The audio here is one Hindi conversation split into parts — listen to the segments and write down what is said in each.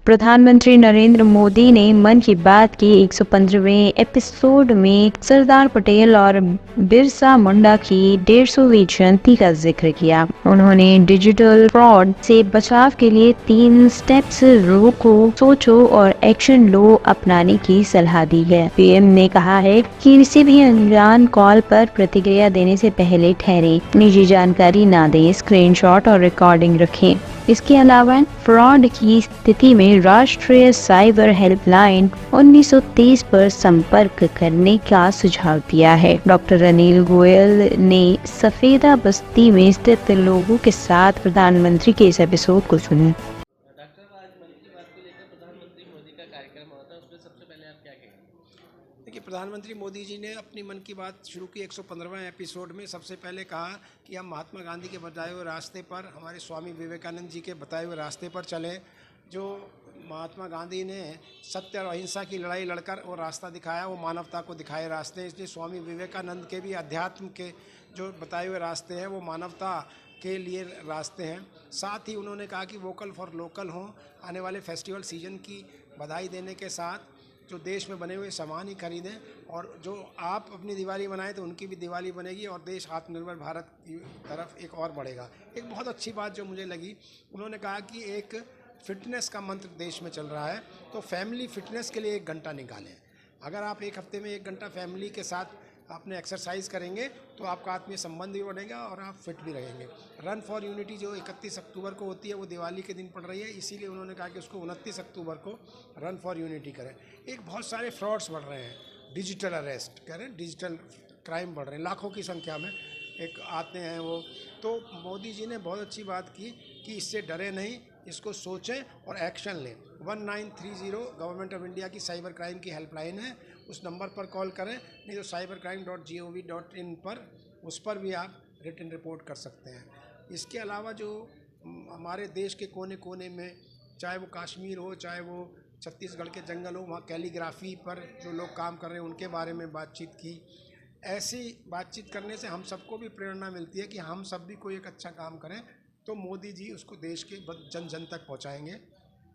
प्रधानमंत्री नरेंद्र मोदी ने मन की बात के 115वें एपिसोड में सरदार पटेल और बिरसा मुंडा की 150वीं जयंती का जिक्र किया। उन्होंने डिजिटल फ्रॉड से बचाव के लिए 3 स्टेप्स रोको, सोचो और एक्शन लो अपनाने की सलाह दी है। पीएम ने कहा है कि किसी भी अनजान कॉल पर प्रतिक्रिया देने से पहले ठहरे, निजी जानकारी ना दें, स्क्रीनशॉट और रिकॉर्डिंग रखें। इसके अलावा फ्रॉड की स्थिति में राष्ट्रीय साइबर हेल्पलाइन 1930 पर संपर्क करने का सुझाव दिया है। डॉक्टर अनिल गोयल ने सफेदा बस्ती में स्थित लोगों के साथ प्रधानमंत्री के इस एपिसोड को सुना। डॉक्टर, आज मन की बात को लेकर प्रधानमंत्री मोदी का कार्यक्रम हुआ था, उसमें सबसे पहले आप क्या कहेंगे? देखिए, प्रधानमंत्री मोदी जी ने अपनी मन की बात शुरू की 115वें एपिसोड में। सबसे पहले कहा कि हम महात्मा गांधी के बताए हुए रास्ते पर, हमारे स्वामी विवेकानंद जी के बताए हुए रास्ते पर चलें। जो महात्मा गांधी ने सत्य और अहिंसा की लड़ाई लड़कर वो रास्ता दिखाया, वो मानवता को दिखाए रास्ते। इसलिए स्वामी विवेकानंद के भी अध्यात्म के जो बताए हुए रास्ते हैं वो मानवता के लिए रास्ते हैं। साथ ही उन्होंने कहा कि वोकल फॉर लोकल हों, आने वाले फेस्टिवल सीजन की बधाई देने के साथ जो देश में बने हुए सामान ही खरीदें, और जो आप अपनी दिवाली बनाएं तो उनकी भी दिवाली बनेगी और देश आत्मनिर्भर भारत की तरफ एक और बढ़ेगा। एक बहुत अच्छी बात जो मुझे लगी, उन्होंने कहा कि एक फिटनेस का मंत्र देश में चल रहा है, तो फैमिली फिटनेस के लिए 1 घंटा निकालें। अगर आप एक हफ्ते में 1 घंटा फैमिली के साथ अपने एक्सरसाइज करेंगे तो आपका आत्मीय संबंध भी बढ़ेगा और आप फिट भी रहेंगे। रन फॉर यूनिटी जो 31 अक्टूबर को होती है वो दिवाली के दिन पड़ रही है, इसीलिए उन्होंने कहा कि उसको 29 अक्टूबर को रन फॉर यूनिटी करें। एक बहुत सारे फ्रॉड्स बढ़ रहे हैं, डिजिटल अरेस्ट कह रहे हैं, डिजिटल क्राइम बढ़ रहे हैं, लाखों की संख्या में एक आते हैं वो। तो मोदी जी ने बहुत अच्छी बात की कि इससे डरे नहीं, इसको सोचें और एक्शन लें। 1930 गवर्नमेंट ऑफ इंडिया की साइबर क्राइम की हेल्पलाइन है, उस नंबर पर कॉल करें, नहीं तो cybercrime.gov.in पर, उस पर भी आप रिटन रिपोर्ट कर सकते हैं। इसके अलावा जो हमारे देश के कोने कोने में, चाहे वो कश्मीर हो, चाहे वो छत्तीसगढ़ के जंगल हो, वहाँ कैलीग्राफी पर जो लोग काम कर रहे हैं उनके बारे में बातचीत की। ऐसी बातचीत करने से हम सबको भी प्रेरणा मिलती है कि हम सब भी कोई एक अच्छा काम करें, तो मोदी जी उसको देश के जन जन तक पहुंचाएंगे।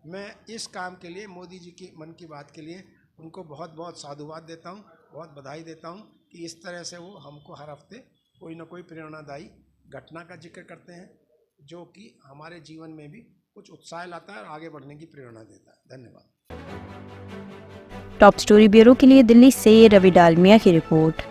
मैं इस काम के लिए, मोदी जी की मन की बात के लिए उनको बहुत बहुत साधुवाद देता हूं, बहुत बधाई देता हूं कि इस तरह से वो हमको हर हफ्ते कोई ना कोई प्रेरणादायी घटना का जिक्र करते हैं, जो कि हमारे जीवन में भी कुछ उत्साह लाता है और आगे बढ़ने की प्रेरणा देता है। धन्यवाद। टॉप स्टोरी ब्यूरो के लिए दिल्ली से रवि डालमिया की रिपोर्ट।